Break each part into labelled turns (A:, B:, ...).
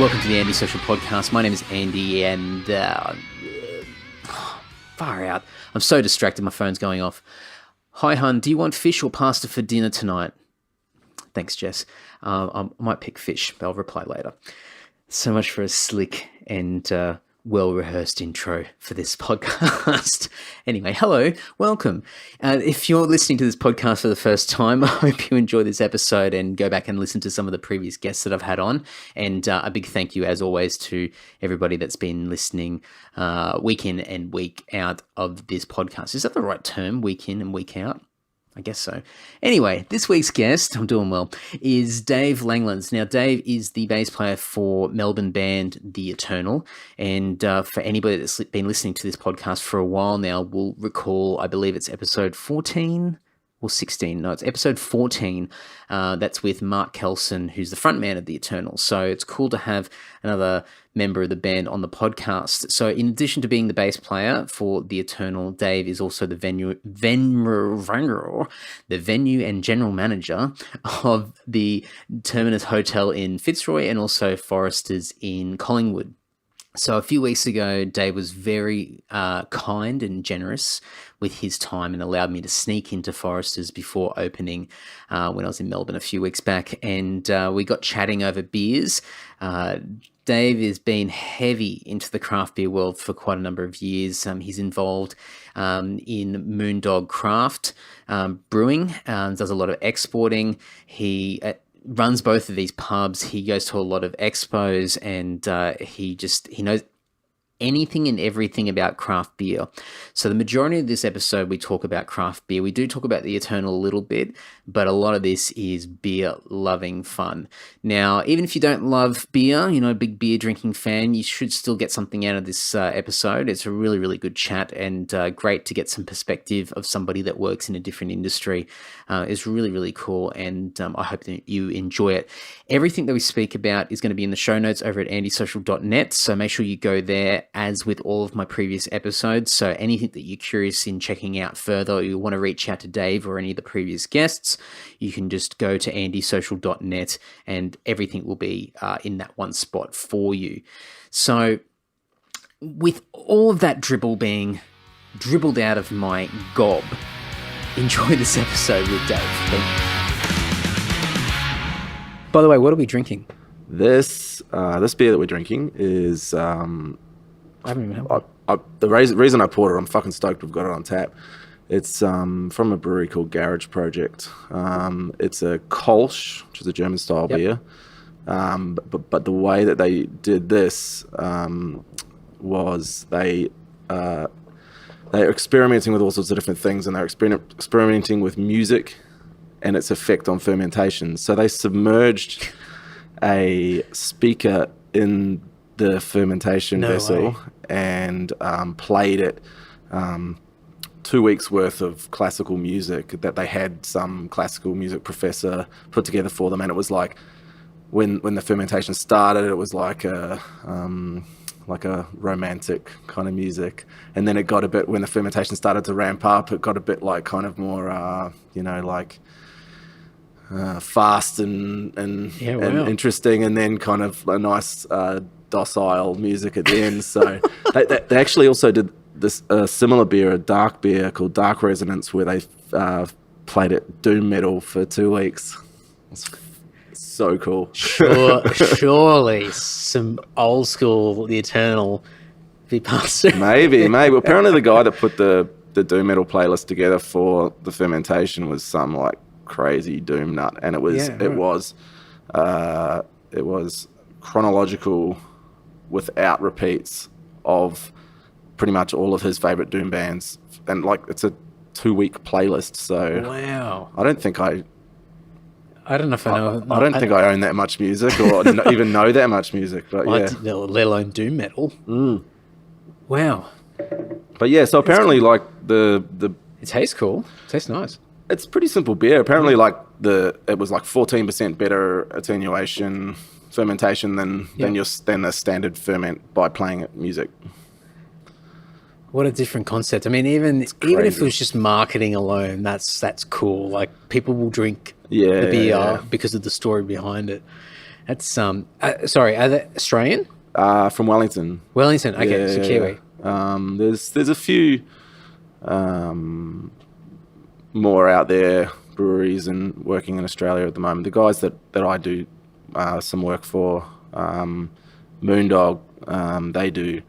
A: Welcome to the Andy Social Podcast. My name is Andy, and far out. I'm so distracted. My phone's going off. Hi, hun. Do you want fish or pasta for dinner tonight? Thanks, Jess. I might pick fish, but I'll reply later. So much for a slick and well-rehearsed intro for this podcast. Anyway, hello, welcome. If you're listening to this podcast for the first time, I hope you enjoy this episode and go back and listen to some of the previous guests that I've had on. And a big thank you, as always, to everybody that's been listening week in and week out of this podcast. Is that the right term, week in and week out? I guess so. Anyway, this week's guest, I'm doing well, is Dave Langlands. Now, Dave is the bass player for Melbourne band The Eternal. And for anybody that's been listening to this podcast for a while now, will recall, I believe it's episode 14 or 16. No, it's episode 14. That's with Mark Kelson, who's the frontman of The Eternal. So it's cool to have another member of the band on the podcast. So in addition to being the bass player for The Eternal, Dave is also the venue and general manager of the Terminus Hotel in Fitzroy and also Foresters in Collingwood. So a few weeks ago, Dave was very kind and generous with his time and allowed me to sneak into Foresters before opening when I was in Melbourne a few weeks back. And we got chatting over beers. Dave has been heavy into the craft beer world for quite a number of years. He's involved in Moondog Craft Brewing, does a lot of exporting. He runs both of these pubs. He goes to a lot of expos, and he knows anything and everything about craft beer. So the majority of this episode, we talk about craft beer. We do talk about The Eternal a little bit, but a lot of this is beer loving fun. Now, even if you don't love beer, a big beer drinking fan, you should still get something out of this episode. It's a really, really good chat, and great to get some perspective of somebody that works in a different industry. It's really, really cool, and I hope that you enjoy it. Everything that we speak about is going to be in the show notes over at andysocial.net, so make sure you go there, as with all of my previous episodes. So anything that you're curious in checking out further, or you want to reach out to Dave or any of the previous guests, you can just go to andysocial.net and everything will be in that one spot for you. So with all of that dribble being dribbled out of my gob, enjoy this episode with Dave. By the way, what are we drinking?
B: This beer that we're drinking is
A: I haven't even had
B: the reason I poured it, I'm fucking stoked we've got it on tap. It's from a brewery called Garage Project. It's a Kolsch, which is a German style beer. But the way that they did this was they're experimenting with all sorts of different things, and they're experimenting with music and its effect on fermentation. So they submerged a speaker in the fermentation vessel and played it 2 weeks worth of classical music that they had some classical music professor put together for them. And it was like when the fermentation started, it was like a romantic kind of music, and then it got a bit, when the fermentation started to ramp up, it got a bit like kind of more fast and interesting, and then kind of a nice docile music at the end. So they actually also did this similar beer, a dark beer called Dark Resonance, where they played it doom metal for 2 weeks. It's so cool.
A: Surely some old school The Eternal be past it.
B: Maybe. Apparently the guy that put the doom metal playlist together for the fermentation was some like crazy doom nut, and it was chronological without repeats of pretty much all of his favorite doom bands, and like it's a 2-week playlist. So
A: wow,
B: I don't think I
A: don't know if I know.
B: I don't think I own that much music, or even know that much music. But
A: let alone doom metal. Wow.
B: But yeah, so apparently like the
A: it tastes cool. It tastes nice.
B: It's pretty simple beer. Apparently, like it was like 14% better attenuation fermentation than the standard ferment by playing music.
A: What a different concept. I mean, even if it was just marketing alone, that's cool. Like, people will drink the beer because of the story behind it. That's sorry, are they Australian?
B: From Wellington.
A: Wellington. Okay,
B: Yeah,
A: so
B: yeah,
A: Kiwi.
B: yeah. There's a few um, more out there breweries and working in Australia at the moment. The guys that I do some work for, Moondog, they do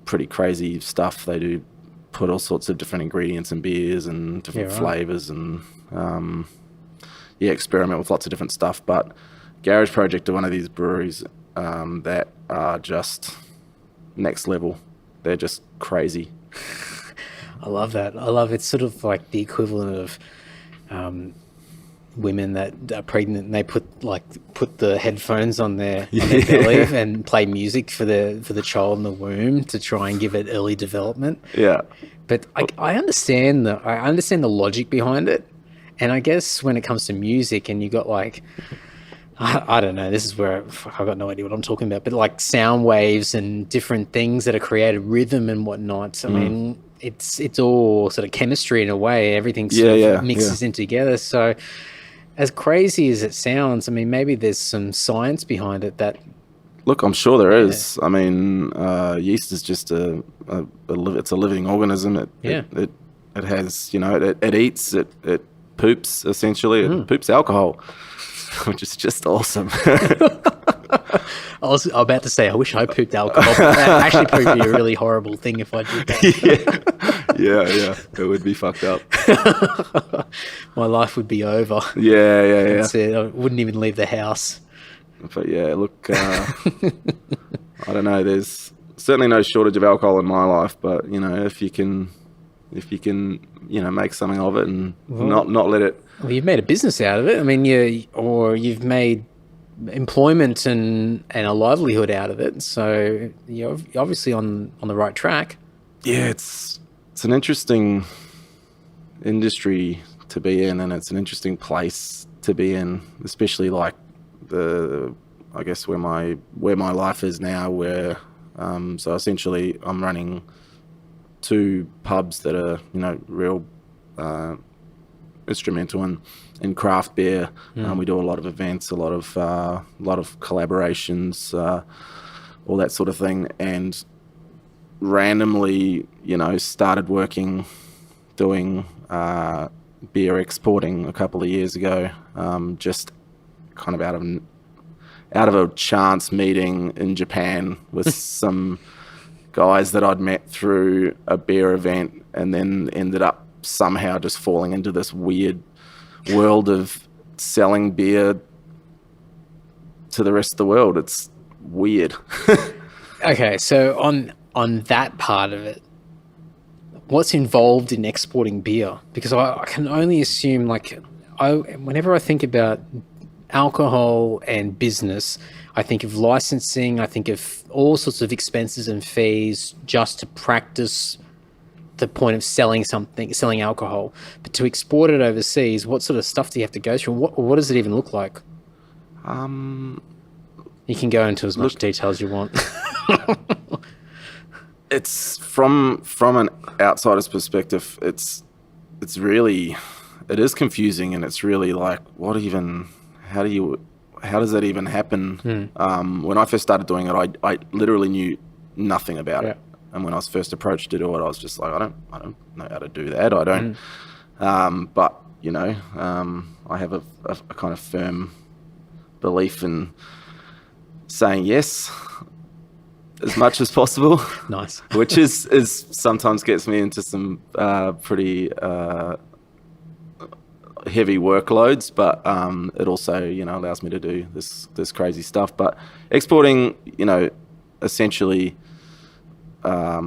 B: pretty crazy stuff. They do put all sorts of different ingredients in beers and different flavors and experiment with lots of different stuff. But Garage Project are one of these breweries that are just next level. They're just crazy.
A: I love that. I love it's sort of like the equivalent of women that are pregnant and they put the headphones on their belly and play music for the child in the womb to try and give it early development.
B: Yeah.
A: But I understand the logic behind it. And I guess when it comes to music and you got like I don't know, this is where I've got no idea what I'm talking about, but like sound waves and different things that are created, rhythm and whatnot. I mean, it's all sort of chemistry in a way. Everything sort of mixes in together. So as crazy as it sounds, I mean, maybe there's some science behind it that...
B: Look, I'm sure there is. I mean, yeast is just it's a living organism. It has, it eats, it poops, essentially. It poops alcohol, which is just awesome.
A: I was about to say, I wish I pooped alcohol, but that actually proved to be a really horrible thing if I did that.
B: Yeah. It would be fucked up.
A: My life would be over.
B: Yeah.
A: That's it. I wouldn't even leave the house.
B: But yeah, look, I don't know. There's certainly no shortage of alcohol in my life, but if you can, make something of it and not let it.
A: Well, you've made a business out of it. I mean, you've made employment and a livelihood out of it. So you're obviously on the right track.
B: Yeah, it's an interesting industry to be in, and it's an interesting place to be in, especially like I guess where my life is now, where so essentially I'm running 2 pubs that are real instrumental in craft beer. We do a lot of events, a lot of collaborations, all that sort of thing, and randomly started working doing beer exporting a couple of years ago, just kind of out of a chance meeting in Japan with some guys that I'd met through a beer event, and then ended up somehow just falling into this weird world of selling beer to the rest of the world. It's weird.
A: Okay, so on that part of it, what's involved in exporting beer? Because I can only assume, whenever I think about alcohol and business, I think of licensing, I think of all sorts of expenses and fees just to practice the point of selling alcohol. But to export it overseas, what sort of stuff do you have to go through? What does it even look like? You can go into as much detail as you want.
B: It's from an outsider's perspective, it is confusing, and it's really like, how does that even happen? When I first started doing it, I literally knew nothing about it. And when I was first approached to do it, I was just like, I don't know how to do that. I don't. But I have a kind of firm belief in saying yes as much as possible.
A: Nice.
B: Which is sometimes gets me into some pretty heavy workloads, but it also allows me to do this crazy stuff. But exporting, essentially, I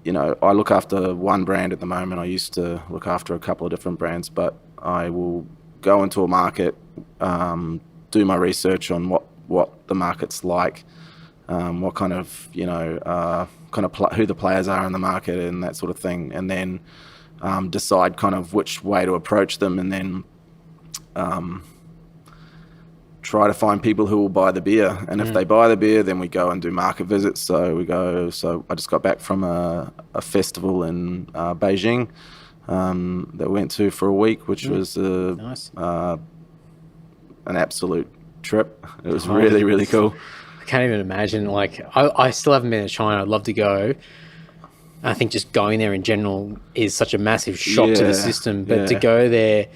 B: look after one brand at the moment. I used to look after a couple of different brands, but I will go into a market, do my research on what the market's like, what kind of who the players are in the market and that sort of thing, and then decide kind of which way to approach them, and then try to find people who will buy the beer. And if they buy the beer, then we go and do market visits. So I just got back from a festival in Beijing that we went to for a week, which was
A: nice.
B: An absolute trip. It was really, really cool.
A: I can't even imagine. Like, I still haven't been to China. I'd love to go. I think just going there in general is such a massive shock to the system. But to go there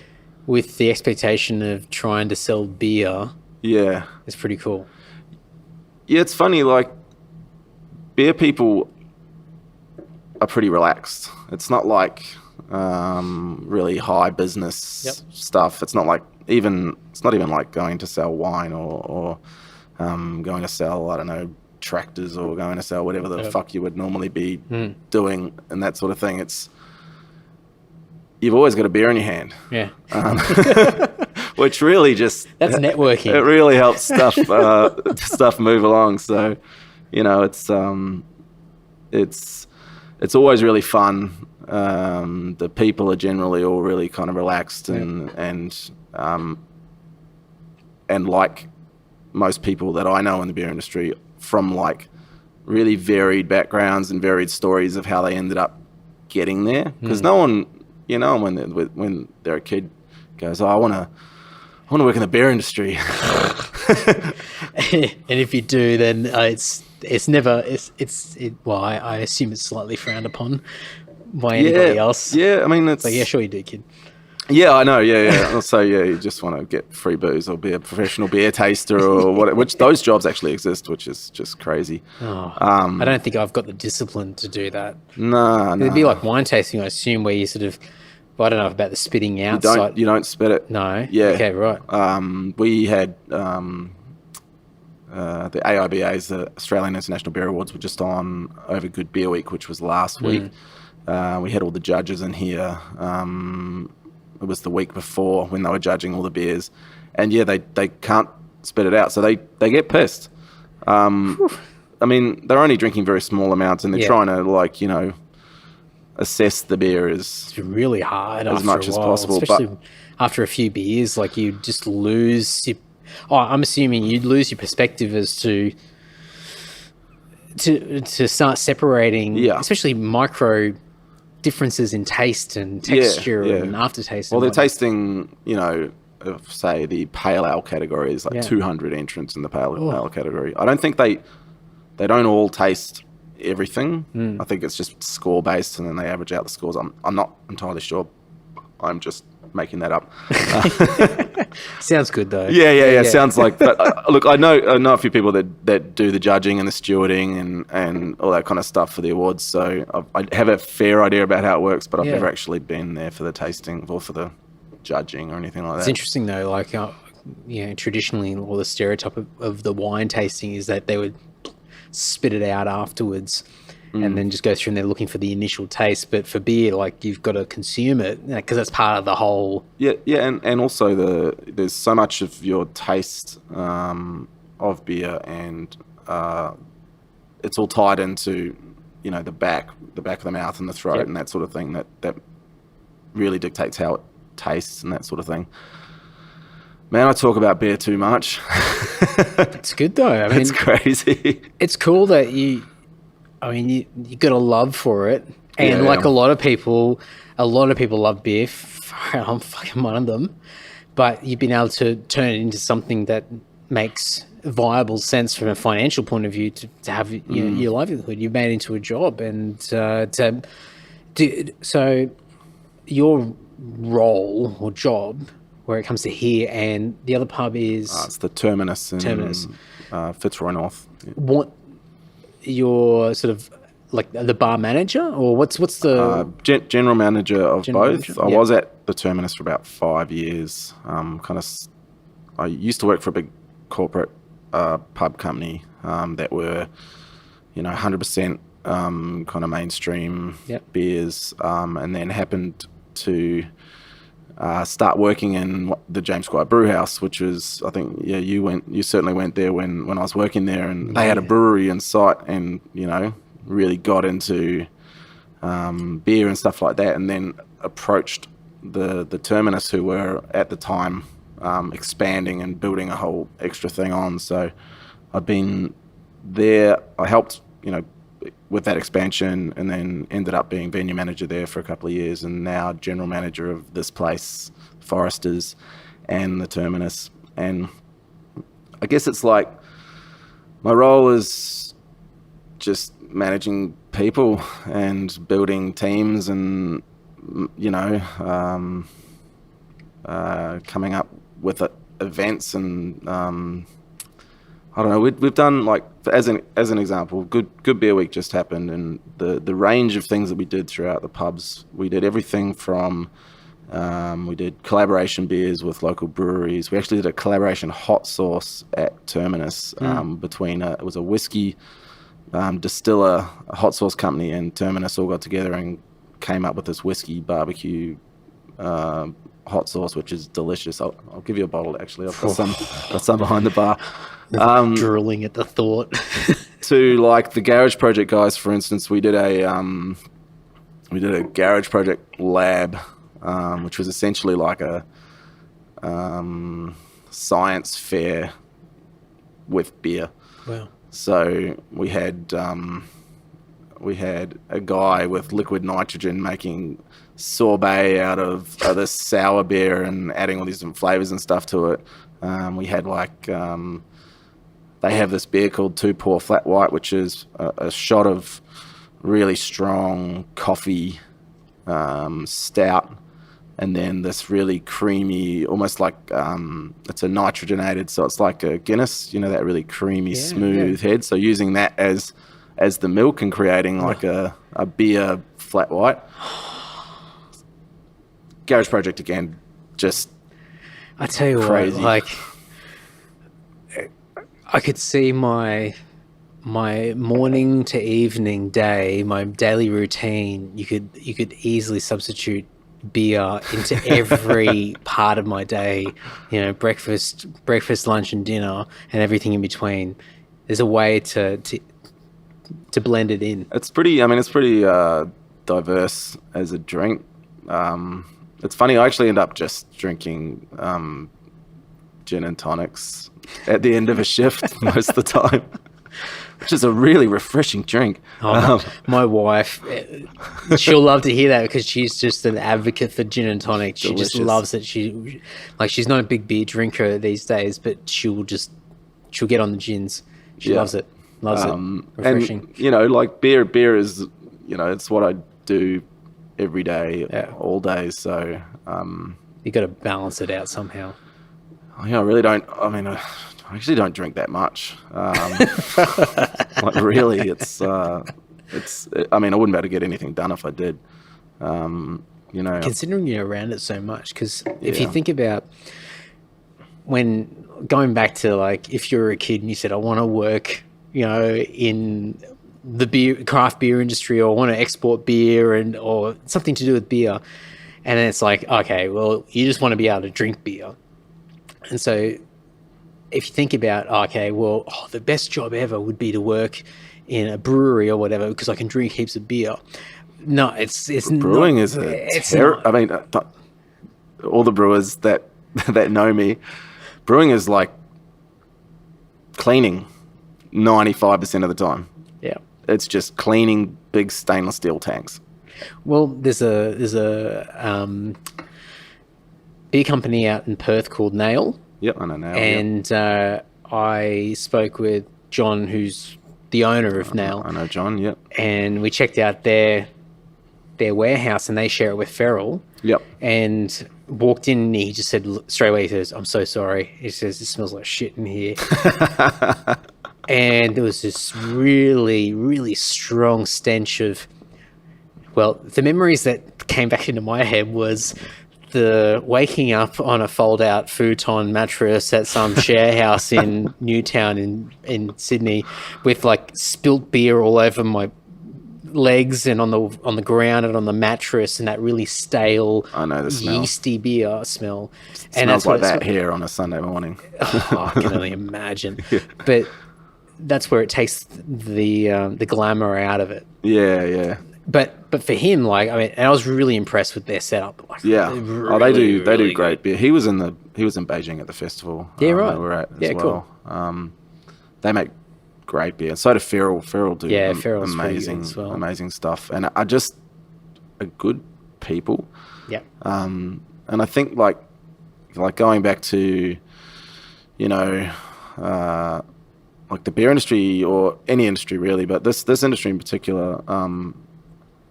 A: with the expectation of trying to sell beer, is pretty cool.
B: Yeah, it's funny. Like, beer people are pretty relaxed. It's not like really high business stuff. It's not like it's not even like going to sell wine or going to sell, I don't know, tractors or going to sell whatever the fuck you would normally be doing and that sort of thing. You've always got a beer in your hand. Yeah. Which really just...
A: That's networking.
B: It really helps stuff move along. So, you know, it's always really fun. The people are generally all really kind of relaxed and like most people that I know in the beer industry from like really varied backgrounds and varied stories of how they ended up getting there. Because no one, you know, when they're a kid goes, oh, I want to work in the beer industry.
A: And if you do, then it's never, well, I assume it's slightly frowned upon by anybody else.
B: Yeah, I mean, it's...
A: Like, yeah, sure you do, kid.
B: Yeah, I know, yeah. Also, you just want to get free booze or be a professional beer taster or whatever, which those jobs actually exist, which is just crazy.
A: I don't think I've got the discipline to do that.
B: No.
A: It'd be like wine tasting, I assume, where you sort of... Well, I don't know about the spitting out side.
B: You don't spit it.
A: No?
B: Yeah.
A: Okay, right.
B: We had... the AIBAs, the Australian International Beer Awards, were just on over Good Beer Week, which was last week. We had all the judges in here. It was the week before when they were judging all the beers, and they can't spit it out, so they get pissed. I mean, they're only drinking very small amounts, and they're trying to, like, you know, assess the beer
A: it's really hard
B: as much as possible,
A: especially after a few beers. Like, you just lose I'm assuming you'd lose your perspective as to start separating, especially micro differences in taste and texture and aftertaste.
B: Well, they're tasting, you know, of, say, the pale ale category is like 200 entrants in the pale ale category. I don't think they don't all taste everything. I think it's just score based, and then they average out the scores. I'm not entirely sure. I'm just making that up.
A: Sounds good though.
B: Yeah. Sounds like. But look, I know a few people that do the judging and the stewarding and all that kind of stuff for the awards. So I have a fair idea about how it works, but I've never actually been there for the tasting or for the judging or anything like that.
A: It's interesting though. Like, you know, traditionally, all the stereotype of the wine tasting is that they would spit it out afterwards. And then just go through and they're looking for the initial taste. But for beer, like, you've got to consume it because that's part of the whole...
B: Yeah, and also there's so much of your taste of beer, and it's all tied into, you know, the back of the mouth and the throat and that sort of thing that really dictates how it tastes and that sort of thing. Man, I talk about beer too much.
A: It's good though. I mean,
B: it's crazy.
A: It's cool that you got a love for it, and like a lot of people love beer. I'm fucking one of them, but you've been able to turn it into something that makes viable sense from a financial point of view to have your livelihood. You've made it into a job, and so your role or job where it comes to here, and the other pub is
B: it's the Terminus in Fitzroy North. Yeah.
A: What your sort of like the bar manager, or what's the
B: general manager of both? I was at the Terminus for about 5 years. I used to work for a big corporate pub company that were, you know, 100% kind of mainstream beers, and then happened to start working in the James Squire Brew House, which was, I think, you certainly went there when I was working there, and they had a brewery in sight, and, you know, really got into beer and stuff like that, and then approached the Terminus, who were at the time expanding and building a whole extra thing on. So I've been there. I helped, you know, with that expansion, and then ended up being venue manager there for a couple of years, and now general manager of this place, Foresters, and the Terminus. And I guess it's like my role is just managing people and building teams and, coming up with events and, I don't know. We've done, like, as an example, Good Beer Week just happened, and the range of things that we did throughout the pubs. We did everything from we did collaboration beers with local breweries. We actually did a collaboration hot sauce at Terminus between it was a whiskey distiller, a hot sauce company, and Terminus all got together and came up with this whiskey barbecue hot sauce, which is delicious. I'll give you a bottle, actually. I've got some behind the bar.
A: Drooling at the thought.
B: To, like, the Garage Project guys, for instance, we did a Garage Project lab, which was essentially like a science fair with beer.
A: Wow.
B: So we had a guy with liquid nitrogen making sorbet out of this sour beer and adding all these different flavors and stuff to it. We had, like, they have this beer called 2 Pour Flat White, which is a shot of really strong coffee stout, and then this really creamy, almost like it's a nitrogenated, so it's like a Guinness, that really creamy, smooth head. So using that as the milk and creating like a beer flat white. Garage Project again, just
A: I tell you
B: crazy.
A: what, like, I could see my morning to evening day, my daily routine. You could easily substitute beer into every part of my day. Breakfast, lunch, and dinner, and everything in between. There's a way to blend it in.
B: It's pretty diverse as a drink. It's funny. I actually end up just drinking gin and tonics at the end of a shift most of the time, which is a really refreshing drink.
A: My wife, she'll love to hear that because she's just an advocate for gin and tonic. She
B: Delicious.
A: just loves it. She's not a big beer drinker these days, but she'll get on the gins. She loves it. Loves it. Refreshing.
B: And, like beer is, it's what I do every day, all day. So
A: you got to balance it out somehow.
B: I really don't. I mean, I actually don't drink that much. Like, really, it's. I mean, I wouldn't be able to get anything done if I did.
A: Considering you're around it so much, because if you think about when going back to, like, if you're a kid and you said, I want to work, in the craft beer industry, or want to export beer or something to do with beer, and then it's like, okay, well, you just want to be able to drink beer. And so if you think about, the best job ever would be to work in a brewery or whatever, because I can drink heaps of beer. No, it's
B: brewing
A: not,
B: is
A: it's
B: I mean, all the brewers that know me, brewing is like cleaning 95% of the time.
A: Yeah.
B: It's just cleaning big stainless steel tanks.
A: Well, there's a beer company out in Perth called Nail.
B: Yep, I know Nail.
A: And I spoke with John, who's the owner of Nail.
B: I know John, yep.
A: And we checked out their warehouse, and they share it with Feral.
B: Yep.
A: And walked in, and he just said straight away, he says, I'm so sorry. He says, it smells like shit in here. And there was this really, really strong stench of, well, the memories that came back into my head was the waking up on a fold-out futon mattress at some share house in Newtown in Sydney, with, like, spilt beer all over my legs and on the ground and on the mattress, and that really stale,
B: I know the smell.
A: Yeasty beer smell.
B: And smells like that here on a Sunday morning.
A: I can only imagine. Yeah. But that's where it takes the glamour out of it.
B: Yeah.
A: But for him, like, I mean, and I was really impressed with their setup. Like,
B: yeah,
A: really,
B: they do great beer. He was in Beijing at the festival.
A: Yeah, right.
B: That we're at as well. Cool. They make great beer. So do Feral. Feral do amazing, as well. Amazing stuff, and are just a good people.
A: Yeah.
B: And I think like going back to, like the beer industry or any industry really, but this industry in particular,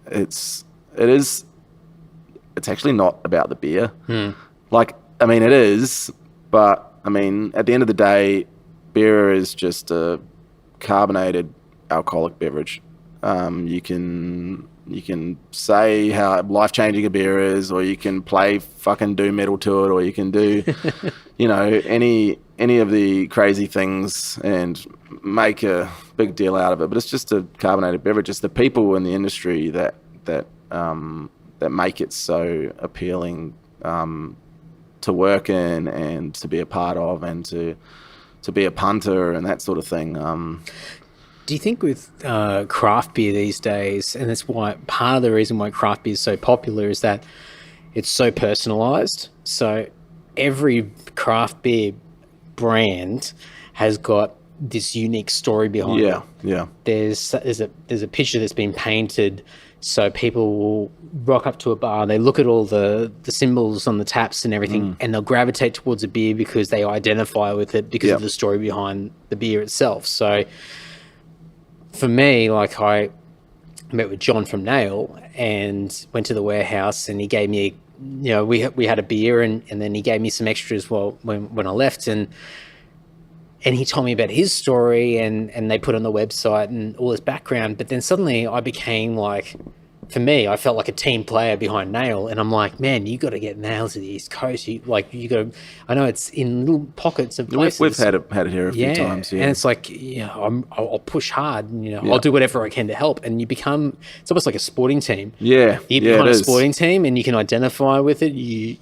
B: it's actually not about the beer. Like, I mean, it is, but I mean, at the end of the day, beer is just a carbonated alcoholic beverage. You can say how life-changing a beer is, or you can play fucking doom metal to it, or you can do, you know, any of the crazy things and make a big deal out of it. But it's just a carbonated beverage. It's the people in the industry that make it so appealing to work in and to be a part of, and to be a punter and that sort of thing.
A: Do you think with craft beer these days, and that's why part of the reason why craft beer is so popular is that it's so personalized? So every craft beer brand has got this unique story behind it.
B: Yeah.
A: There's a picture that's been painted, so people will rock up to a bar, they look at all the symbols on the taps and everything, and they'll gravitate towards a beer because they identify with it because of the story behind the beer itself. So for me, like, I met with John from Nail and went to the warehouse, and he gave me, you know, we had a beer, and then he gave me some extras when I left, and he told me about his story, and they put on the website and all his background. But then suddenly I became like, for me, I felt like a team player behind Nail, and I'm like, man, you got to get Nail to the East Coast. You got to. I know it's in little pockets of places.
B: We've had it here a few times. Yeah,
A: and it's like, I'll push hard. And, I'll do whatever I can to help. And you become, it's almost like a sporting team.
B: Yeah,
A: you become a sporting team, and you can identify with it. You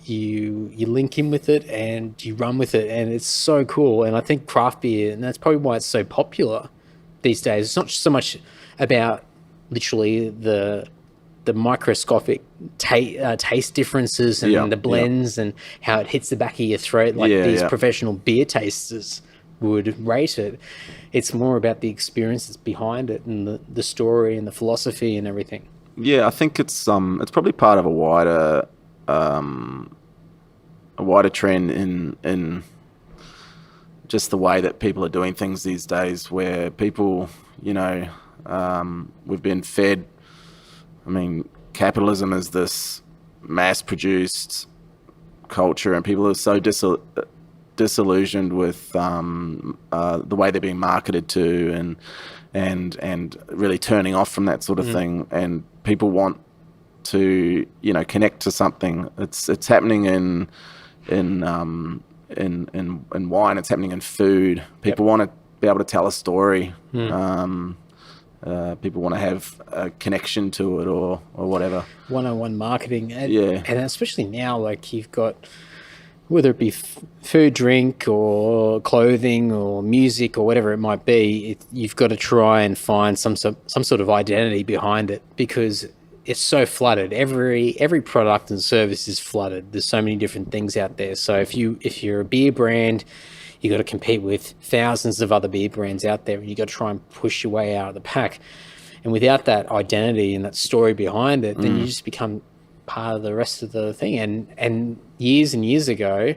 A: link in with it, and you run with it, and it's so cool. And I think craft beer, and that's probably why it's so popular these days. It's not so much about literally the microscopic taste differences and the blends and how it hits the back of your throat like these professional beer tasters would rate it. It's more about the experiences behind it and the story and the philosophy and everything.
B: Yeah, I think it's probably part of a wider trend in just the way that people are doing things these days, where people, we've been fed. I mean, capitalism is this mass-produced culture, and people are so disillusioned with the way they're being marketed to, and really turning off from that sort of thing. And people want to, connect to something. It's happening in wine. It's happening in food. People want to be able to tell a story. People want to have a connection to it or whatever.
A: One-on-one marketing. And especially now, like, you've got, whether it be food, drink, or clothing, or music, or whatever it might be, you've got to try and find some sort of identity behind it, because it's so flooded. Every product and service is flooded. There's so many different things out there. So if you're a beer brand, you got to compete with thousands of other beer brands out there, and you got to try and push your way out of the pack. And without that identity and that story behind it, then you just become part of the rest of the thing. And years and years ago,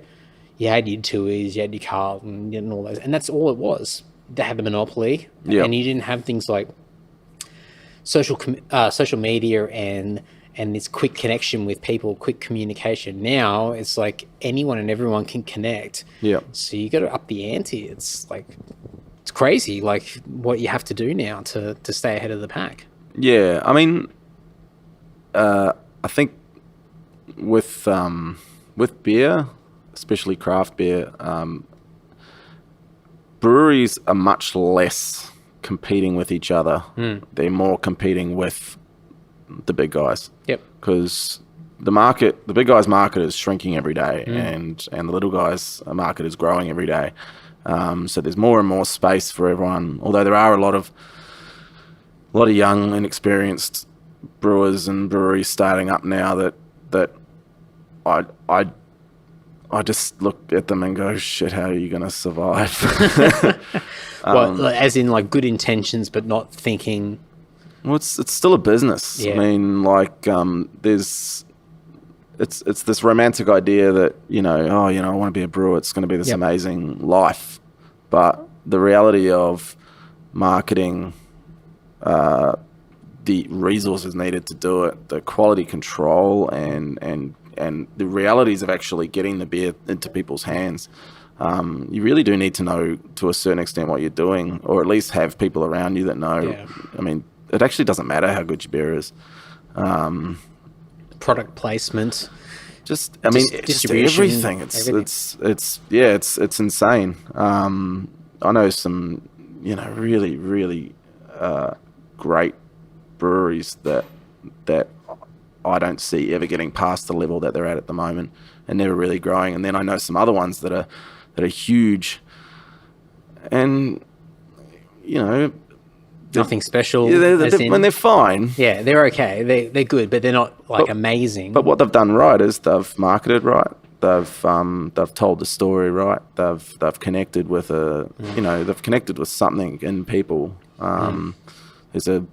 A: you had your Tui's, you had your Carlton, and all those, and that's all it was. They had the monopoly, and you didn't have things like social media and this quick connection with people, quick communication. Now it's like anyone and everyone can connect. Yeah. So you got to up the ante. It's like, it's crazy, like, what you have to do now to stay ahead of the pack.
B: Yeah, I mean, I think with beer, especially craft beer, breweries are much less competing with each other. They're more competing with the big guys. Yep. Because the big guys' market is shrinking every day, and the little guys' market is growing every day. So there's more and more space for everyone. Although there are a lot of young, inexperienced brewers and breweries starting up now that I just look at them and go, shit, how are you going to survive?
A: Well, as in, like, good intentions, but not thinking.
B: Well, it's still a business. Yeah. I mean, like, it's this romantic idea that, I want to be a brewer. It's going to be this amazing life. but the reality of marketing, the resources needed to do it, the quality control, and the realities of actually getting the beer into people's hands. You really do need to know to a certain extent what you're doing, or at least have people around you that know.
A: Yeah.
B: I mean, it actually doesn't matter how good your beer is.
A: Product placement.
B: Just everything.
A: Everything.
B: It's insane. I know some, really, really great breweries that I don't see ever getting past the level that they're at the moment, and never really growing. And then I know some other ones that are
A: Nothing
B: huge, and
A: special.
B: When they're fine.
A: Yeah, they're okay. They're good, but they're not amazing.
B: But what they've done right is they've marketed right. They've told the story right. They've connected with they've connected with something in people. There's a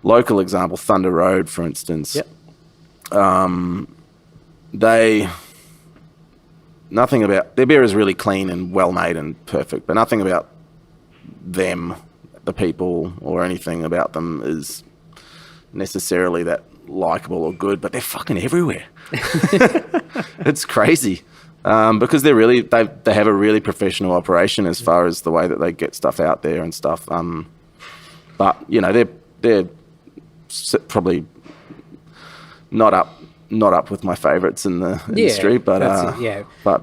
B: local example, Thunder Road, for instance.
A: Yep.
B: Nothing about their beer is really clean and well made and perfect, but nothing about them, the people, or anything about them is necessarily that likable or good. But they're fucking everywhere. It's crazy, because they have a really professional operation as far as the way that they get stuff out there and stuff. But they're probably not up with my favourites in the industry, but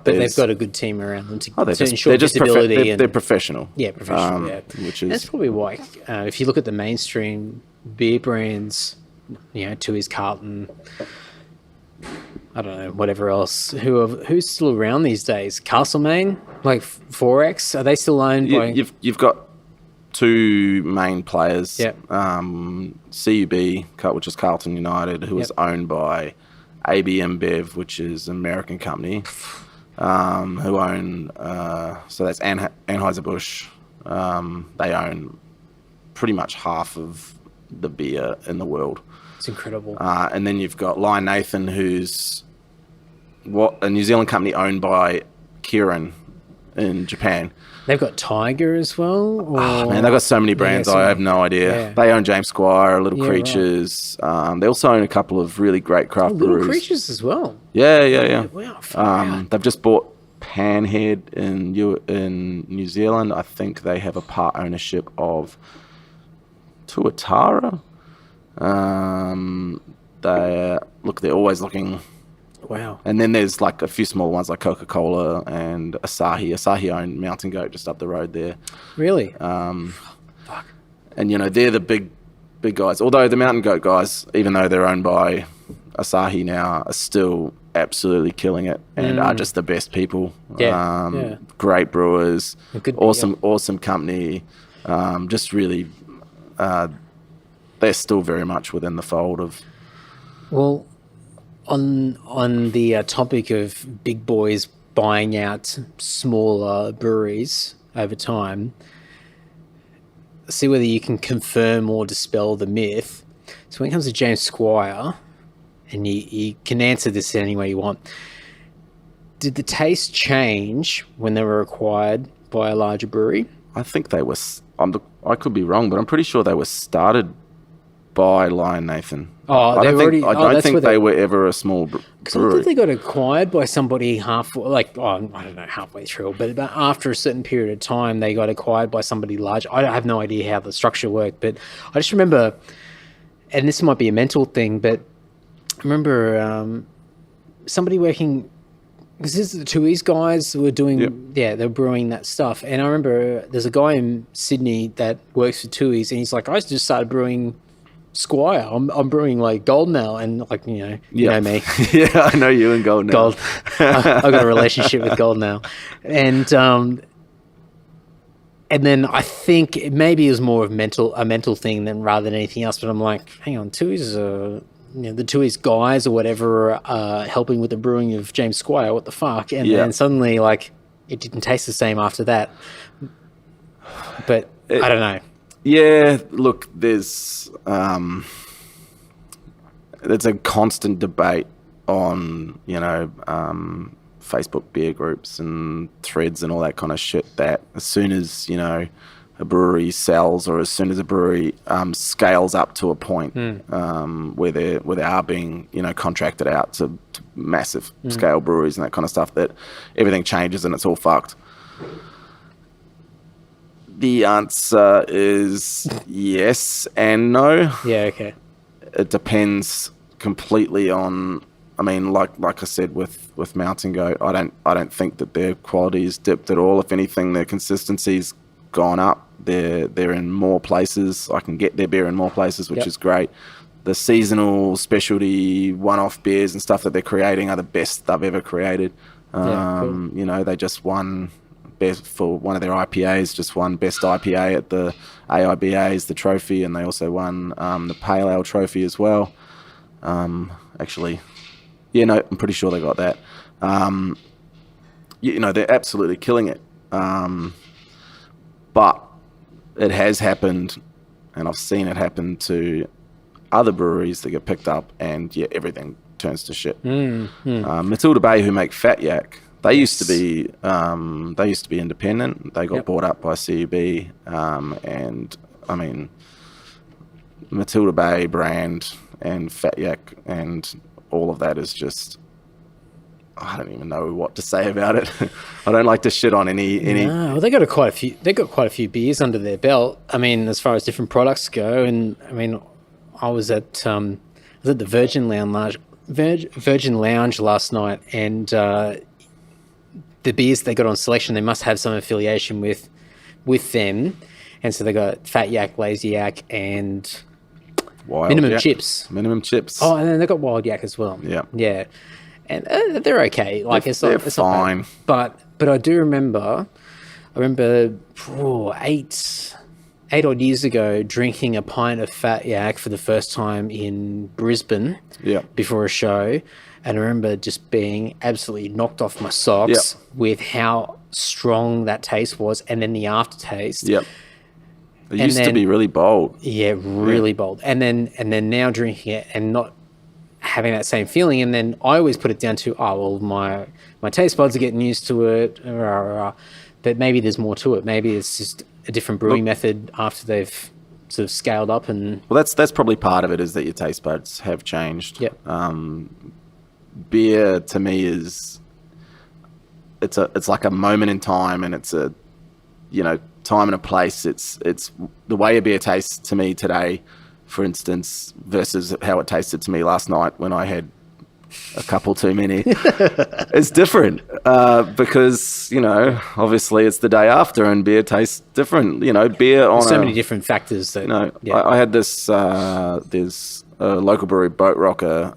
A: they've got a good team around them to ensure
B: they're just
A: visibility.
B: they're professional.
A: Yeah, professional.
B: Which is,
A: that's probably why. If you look at the mainstream beer brands, Tooheys, Carlton, I don't know, whatever else. Who's still around these days? Castlemaine, like Forex, are they still owned by?
B: You've got two main players.
A: Yep.
B: CUB, which is Carlton United, who is owned by AB InBev, which is an American company, who own, so that's Anheuser-Busch. They own pretty much half of the beer in the world.
A: It's incredible.
B: And then you've got Lion Nathan, who's a New Zealand company owned by Kirin in Japan.
A: They've got Tiger as well?
B: Oh, man, they've got so many brands, I have no idea. Yeah. They own James Squire, Little Creatures. Right. They also own a couple of really great craft breweries.
A: Little Creatures as well?
B: Yeah.
A: Wow.
B: They've just bought Panhead in New Zealand. I think they have a part ownership of Tuatara. They're always looking.
A: Wow.
B: And then there's like a few small ones like Coca-Cola and Asahi. Asahi own Mountain Goat just up the road there.
A: Really?
B: Fuck. And they're the big guys. Although the Mountain Goat guys, even though they're owned by Asahi now, are still absolutely killing it and are just the best people. Great brewers. Awesome company. Just really, they're still very much within the fold of.
A: Well, on the topic of big boys buying out smaller breweries over time, see whether you can confirm or dispel the myth. So when it comes to James Squire, and you can answer this any way you want, did the taste change when they were acquired by a larger brewery?
B: I think they were. I could be wrong, but I'm pretty sure they were started by Lion Nathan.
A: I
B: don't think they were ever a small brewery.
A: Because I think they got acquired by somebody I don't know, halfway through, but after a certain period of time, they got acquired by somebody large. I have no idea how the structure worked, but I just remember, and this might be a mental thing, but I remember somebody working, because this is the Tooheys guys who were doing, they were brewing that stuff. And I remember there's a guy in Sydney that works for Tooheys, and he's like, I just started brewing Squire. I'm brewing like Golden Ale, and you know me.
B: Yeah, I know you and Golden Ale.
A: I've got a relationship with Golden Ale, and then I think maybe it was more of a mental thing than rather than anything else. But I'm like, hang on, Tooheys, the Tooheys guys or whatever helping with the brewing of James Squire. What the fuck? And then suddenly, like, it didn't taste the same after that. But I don't know.
B: Yeah, look, there's a constant debate on, Facebook beer groups and threads and all that kind of shit, that as soon as, a brewery sells, or as soon as a brewery scales up to a point where they are being, contracted out to massive scale breweries and that kind of stuff, that everything changes and it's all fucked. The answer is yes and no.
A: Yeah, okay.
B: It depends completely on. I mean, like I said with Mountain Goat, I don't think that their quality is dipped at all. If anything, their consistency's gone up. They're in more places. I can get their beer in more places, which is great. The seasonal specialty one-off beers and stuff that they're creating are the best they've ever created.
A: Cool.
B: They just won best for one of their IPAs, just won best IPA at the AIBA's, the trophy, and they also won the Pale Ale trophy as well. Actually, yeah, no, I'm pretty sure they got that. They're absolutely killing it. But it has happened, and I've seen it happen to other breweries that get picked up, and everything turns to shit. Matilda Bay, who make Fat Yak, they used to be independent. They got bought up by CUB, and I mean, Matilda Bay brand and Fat Yak and all of that is just, I don't even know what to say about it. I don't like to shit on any.
A: No, well, they got quite a few beers under their belt. I mean, as far as different products go, and I mean, I was at the Virgin Lounge last night, and the beers they got on selection, they must have some affiliation with them, and so they got Fat Yak, Lazy Yak, and Minimum Chips. Oh, and then they got Wild Yak as well. Yeah. And they're okay. Like they're fine. Not bad. But I do remember. I remember 8 odd years ago drinking a pint of Fat Yak for the first time in Brisbane. Before a show, and I remember just being absolutely knocked off my socks with how strong that taste was, and then the aftertaste.
B: It used to be really bold.
A: Yeah, really bold. And then now drinking it and not having that same feeling, and then I always put it down to my taste buds are getting used to it, but maybe there's more to it. Maybe it's just a different brewing method after they've sort of scaled up. And
B: well, that's probably part of it, is that your taste buds have changed. Beer to me is it's like a moment in time, and it's a time and a place. It's the way a beer tastes to me today, for instance, versus how it tasted to me last night when I had a couple too many. It's different because, obviously it's the day after and beer tastes different. Beer on
A: so many different factors that,
B: I had this, there's a local brewery, Boat Rocker,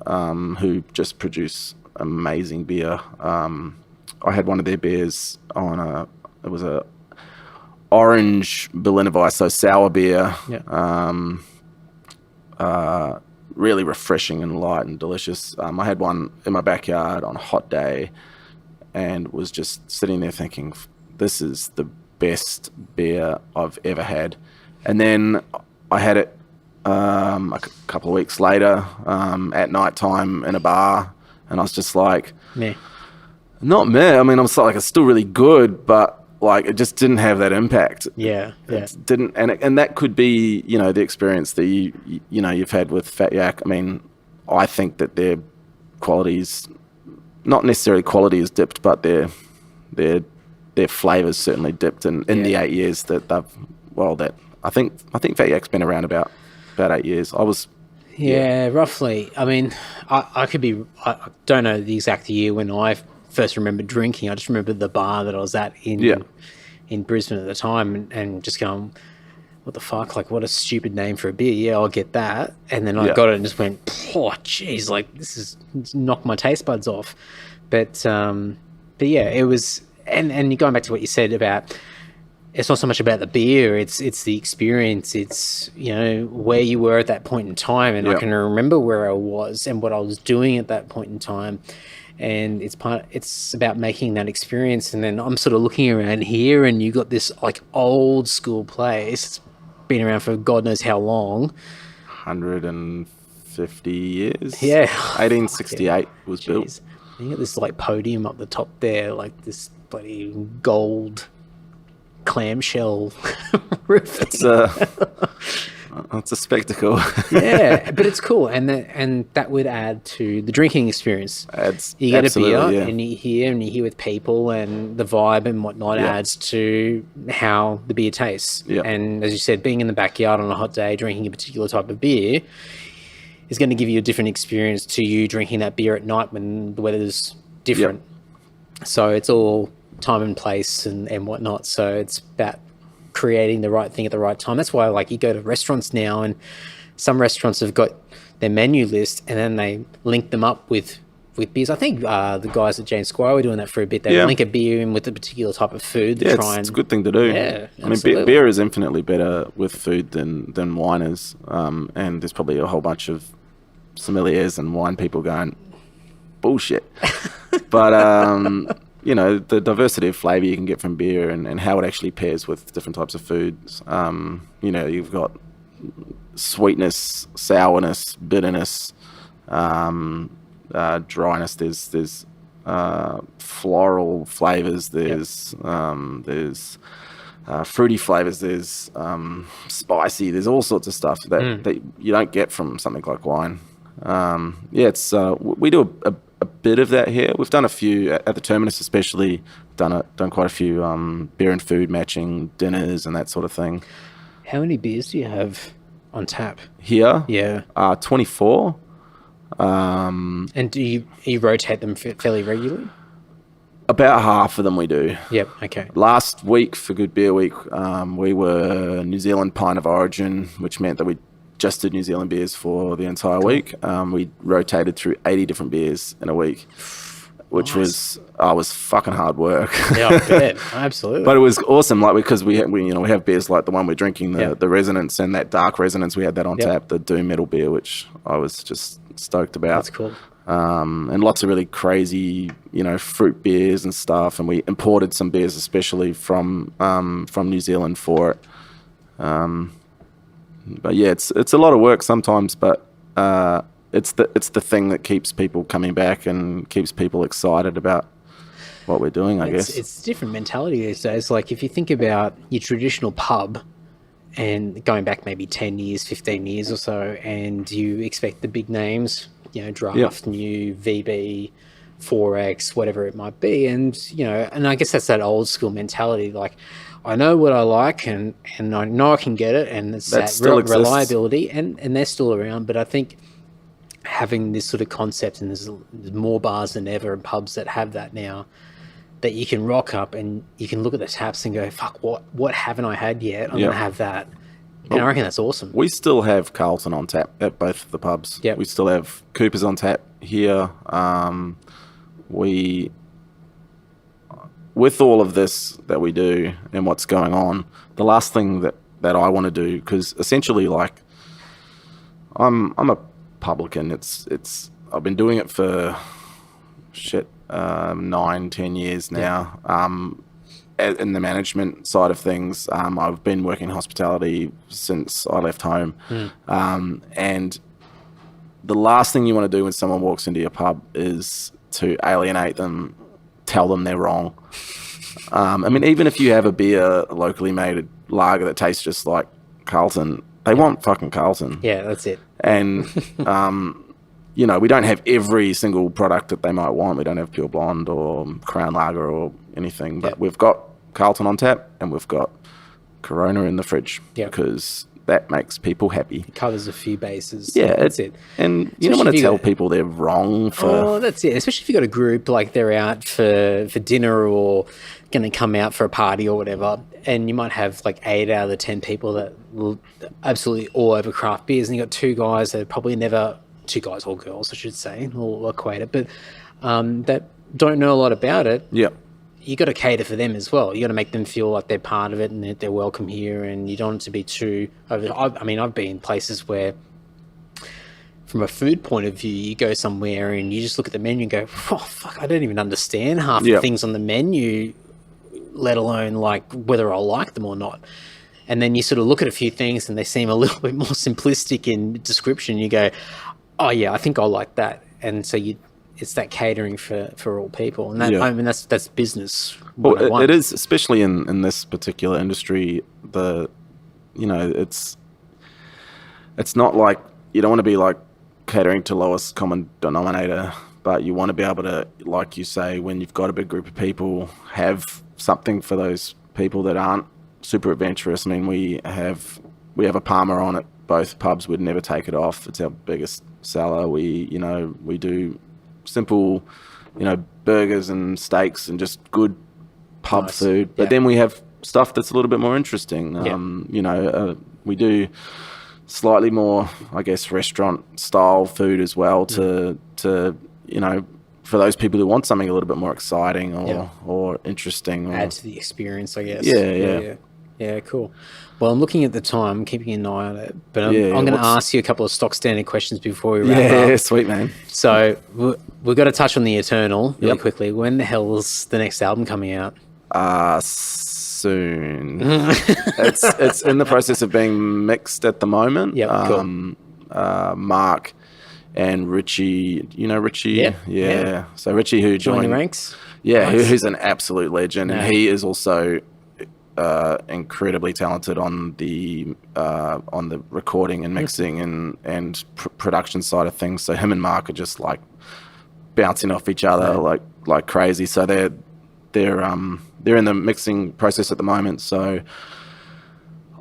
B: who just produce amazing beer. I had one of their beers it was a orange Berliner Weiss, so sour beer. Really refreshing and light and delicious. I had one in my backyard on a hot day and was just sitting there thinking, this is the best beer I've ever had. And then I had it a couple of weeks later at night time in a bar, and I was just like, not meh. I mean, I'm like, it's still really good, but like it just didn't have that impact. It didn't, and that could be the experience that you've had with Fat Yak. I mean, I think that their quality's not necessarily quality is dipped, but their flavours certainly dipped in the 8 years that they've I think Fat Yak's been around about 8 years.
A: Roughly. I mean, I don't know the exact year when I first remember drinking. I just remember the bar that I was at in Brisbane at the time, and just going, what the fuck? Like, what a stupid name for a beer. Yeah, I'll get that. And then I got it and just went, oh, geez, like it's knocked my taste buds off. But yeah, it was, and going back to what you said about, it's not so much about the beer, it's the experience, it's where you were at that point in time, and I can remember where I was and what I was doing at that point in time, and it's about making that experience. And then I'm sort of looking around here, and you got this like old school place, it's been around for God knows how long,
B: 150 years.
A: 1868
B: was built.
A: You got this like podium up the top there, like this bloody gold clamshell roof.
B: It's a spectacle.
A: Yeah, but it's cool, and that would add to the drinking experience. You get a beer, and you hear with people, and the vibe and whatnot adds to how the beer tastes.
B: Yeah.
A: And as you said, being in the backyard on a hot day, drinking a particular type of beer is going to give you a different experience to you drinking that beer at night when the weather's different. So it's all time and place and whatnot. So it's about creating the right thing at the right time. That's why, like, you go to restaurants now, and some restaurants have got their menu list, and then they link them up with beers. I think the guys at James Squire were doing that for a bit. They link a beer in with a particular type of food.
B: It's a good thing to do.
A: Yeah,
B: I mean, beer is infinitely better with food than wine is, and there's probably a whole bunch of sommeliers and wine people going bullshit, but you know, the diversity of flavour you can get from beer and how it actually pairs with different types of foods. You know, you've got sweetness, sourness, bitterness, dryness. There's floral flavours. There's fruity flavours. There's spicy. There's all sorts of stuff that you don't get from something like wine. It's we do a bit of that here. We've done a few at the Terminus, especially done quite a few beer and food matching dinners and that sort of thing.
A: How many beers do you have on tap
B: here? 24.
A: And do you rotate them fairly regularly?
B: About half of them we do.
A: Yep. Okay.
B: Last week for Good Beer Week, we were New Zealand Pint of Origin, which meant that we just did New Zealand beers for the entire week. We rotated through 80 different beers in a week, which was fucking hard work.
A: Yeah, I bet. Absolutely.
B: But it was awesome, like, because we have beers like the one we're drinking, the Resonance, and that Dark Resonance. We had that on tap, the Doom Metal beer, which I was just stoked about.
A: That's cool.
B: And lots of really crazy, fruit beers and stuff. And we imported some beers, especially from New Zealand for it. But yeah, it's a lot of work sometimes, but it's the thing that keeps people coming back and keeps people excited about what we're doing, I guess.
A: It's a different mentality these days. Like, if you think about your traditional pub and going back maybe 10 years, 15 years or so, and you expect the big names, Draft, New, VB, 4X, whatever it might be. And, and I guess that's that old school mentality. Like, I know what I like, and I know I can get it, and it's that reliability, and they're still around. But I think having this sort of concept, and there's more bars than ever and pubs that have that now, that you can rock up and you can look at the taps and go, fuck, what haven't I had yet? I'm going to have that. And I reckon that's awesome.
B: We still have Carlton on tap at both of the pubs.
A: Yep.
B: We still have Cooper's on tap here. With all of this that we do and what's going on, the last thing that I want to do, because essentially, like, I'm a publican. It's I've been doing it for 9-10 years now. In the management side of things, I've been working in hospitality since I left home. And the last thing you want to do when someone walks into your pub is to alienate them, tell them they're wrong. I mean, even if you have a beer, a locally made lager that tastes just like Carlton, they want fucking Carlton.
A: Yeah, that's it.
B: And, we don't have every single product that they might want. We don't have Pure Blonde or Crown Lager or anything, but we've got Carlton on tap and we've got Corona in the fridge because that makes people happy.
A: It covers a few bases.
B: Yeah,
A: that's it.
B: And you don't want to tell people they're wrong for...
A: Oh, that's it. Especially if you've got a group, like they're out for dinner or going to come out for a party or whatever, and you might have like 8 out of the 10 people that will absolutely all over craft beers, and you've got 2 guys that probably never... 2 guys or girls, I should say, or equate it, but that don't know a lot about it.
B: Yeah.
A: You got to cater for them as well. You got to make them feel like they're part of it and that they're welcome here, and you don't want it to be too over. I mean, I've been places where, from a food point of view, you go somewhere and you just look at the menu and go, oh, fuck, I don't even understand half the things on the menu, let alone like whether I'll like them or not. And then you sort of look at a few things and they seem a little bit more simplistic in description. You go, oh yeah, I think I'll like that. And so it's that catering for all people, and that
B: Yeah.
A: I mean that's business.
B: Well,
A: 101.
B: it is, especially in this particular industry. It's not like you don't want to be like catering to lowest common denominator, but you want to be able to, like you say, when you've got a big group of people, have something for those people that aren't super adventurous. I mean, we have a Palmer on at both pubs. We'd never take it off. It's our biggest seller. We do simple, burgers and steaks and just good pub
A: Nice.
B: food. But
A: Yeah.
B: then we have stuff that's a little bit more interesting. We do slightly more, I guess, restaurant style food as well to for those people who want something a little bit more exciting or interesting. Or,
A: Add to the experience, I guess.
B: Yeah.
A: Cool. Well, I'm looking at the time, I'm keeping an eye on it, but I'm going to ask you a couple of stock standard questions before we wrap up.
B: Yeah, sweet, man.
A: So we've got to touch on the Eternal really
B: Yep.
A: quickly. When the hell's the next album coming out?
B: Soon. It's in the process of being mixed at the moment.
A: Yep, cool.
B: Mark and Richie, Richie?
A: Yeah.
B: So Richie, who
A: Join the
B: joined
A: ranks?
B: Yeah,
A: Nice.
B: who's an absolute legend,
A: Yeah.
B: and he is also incredibly talented on the recording and mixing and production side of things. So him and Mark are just like bouncing off each other like crazy. So they're in the mixing process at the moment. So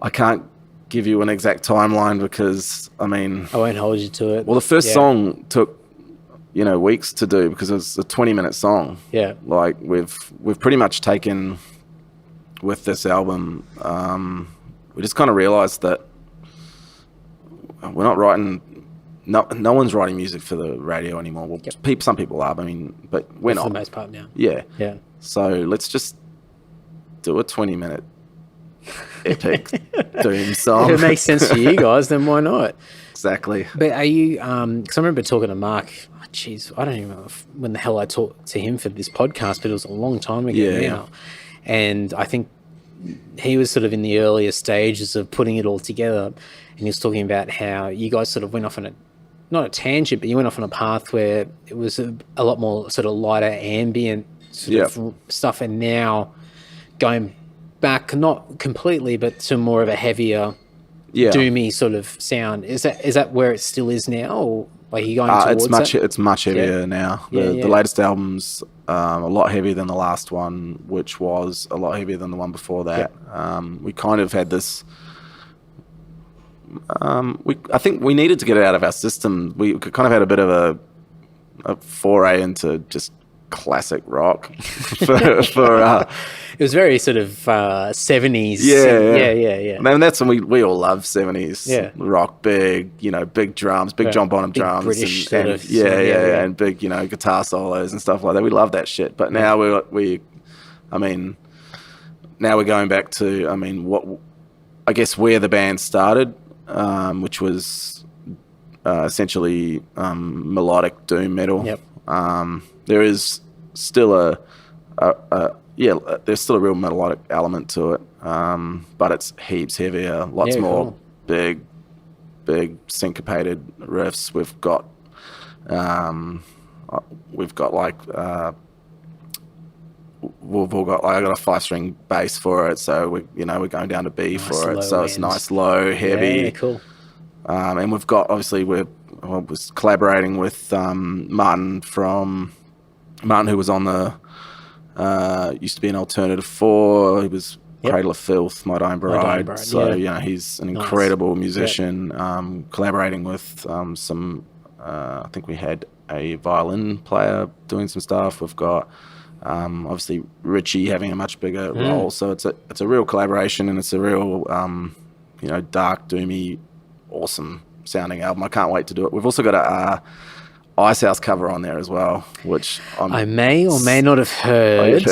B: I can't give you an exact timeline because I
A: won't hold you to it.
B: well, the first song took weeks to do because it was a 20-minute song.
A: Yeah.
B: Like we've pretty much taken with this album. We just kind of realized that we're not writing. No one's writing music for the radio anymore. Well, some people are. But we're not.
A: For the most part now.
B: Yeah.
A: Yeah.
B: So let's just do a 20-minute epic doom song.
A: If it makes sense for you guys, then why not?
B: Exactly.
A: But are you, because I remember talking to Mark, I don't even know when the hell I talked to him for this podcast, but it was a long time ago now. And I think he was sort of in the earlier stages of putting it all together. And he was talking about how you guys sort of went off on not a tangent, but you went off on a path where it was a lot more sort of lighter ambient sort of stuff. And now going back, not completely, but to more of a heavier, doomy sort of sound. Is that where it still is now, or like are you going towards
B: it's much heavier now. The latest album's a lot heavier than the last one, which was a lot heavier than the one before that. We kind of had this. I think we needed to get it out of our system. We kind of had a bit of a foray into just classic rock for
A: it was very sort of 70s.
B: Yeah. And that's when we all love 70s rock, big drums, big John Bonham
A: big
B: drums,
A: British
B: and and big guitar solos and stuff like that. We love that shit. But now now we're going back to what I guess where the band started, which was essentially melodic doom metal. There is still there's still a real melodic element to it, but it's heaps heavier, lots more big syncopated riffs. We've got I got a 5-string bass for it, so we're going down to B for it, so it's nice, low, heavy.
A: Yeah, cool.
B: And we've got obviously was collaborating with Martin who was on the used to be an Alternative 4. He was Cradle of Filth, My Dying Bride. So he's an incredible musician. Collaborating with some I think we had a violin player doing some stuff. We've got obviously Richie having a much bigger role. So it's a real collaboration, and it's a real dark, doomy, awesome sounding album. I can't wait to do it. We've also got a Ice House cover on there as well, which
A: I may or may not have heard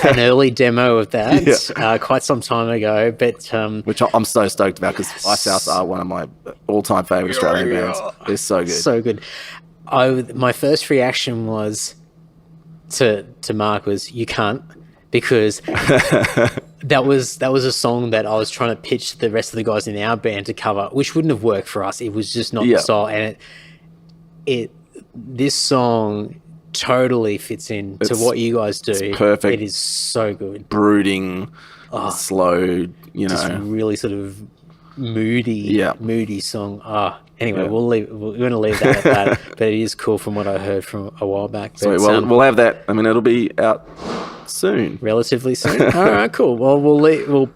A: an early demo of that quite some time ago, but
B: which I'm so stoked about because Ice House are one of my all-time favorite Australian bands. They're so good.
A: My first reaction was to Mark was you can't, because that was a song that I was trying to pitch the rest of the guys in our band to cover, which wouldn't have worked for us. It was just not the style, and this song totally fits in to what you guys do.
B: It's perfect.
A: It is so good.
B: Brooding, slow,
A: Just really sort of moody song. Anyway, we're going to leave that at that, but it is cool from what I heard from a while back. But,
B: so we'll have that. I mean, it'll be out soon.
A: Relatively soon. All right, cool. Well, we'll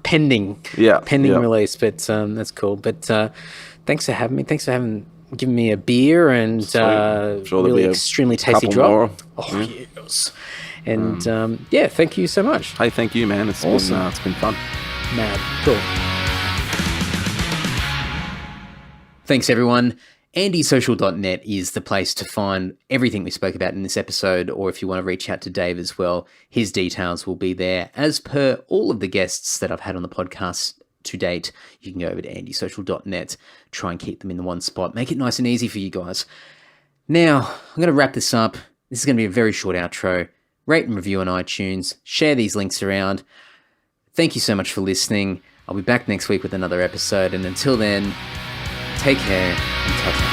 A: pending release, but that's cool. But thanks for having me. Thanks for giving me a beer and
B: sure
A: really extremely tasty drop.
B: More.
A: Yes. And thank you so much.
B: Hey, thank you, man. It's been fun.
A: Mad. Cool. Thanks, everyone. AndySocial.net is the place to find everything we spoke about in this episode, or if you want to reach out to Dave as well, his details will be there. As per all of the guests that I've had on the podcast to date, you can go over to AndySocial.net, try and keep them in the one spot, make it nice and easy for you guys. Now, I'm going to wrap this up. This is going to be a very short outro. Rate and review on iTunes. Share these links around. Thank you so much for listening. I'll be back next week with another episode, and until then, take care and ta-ta.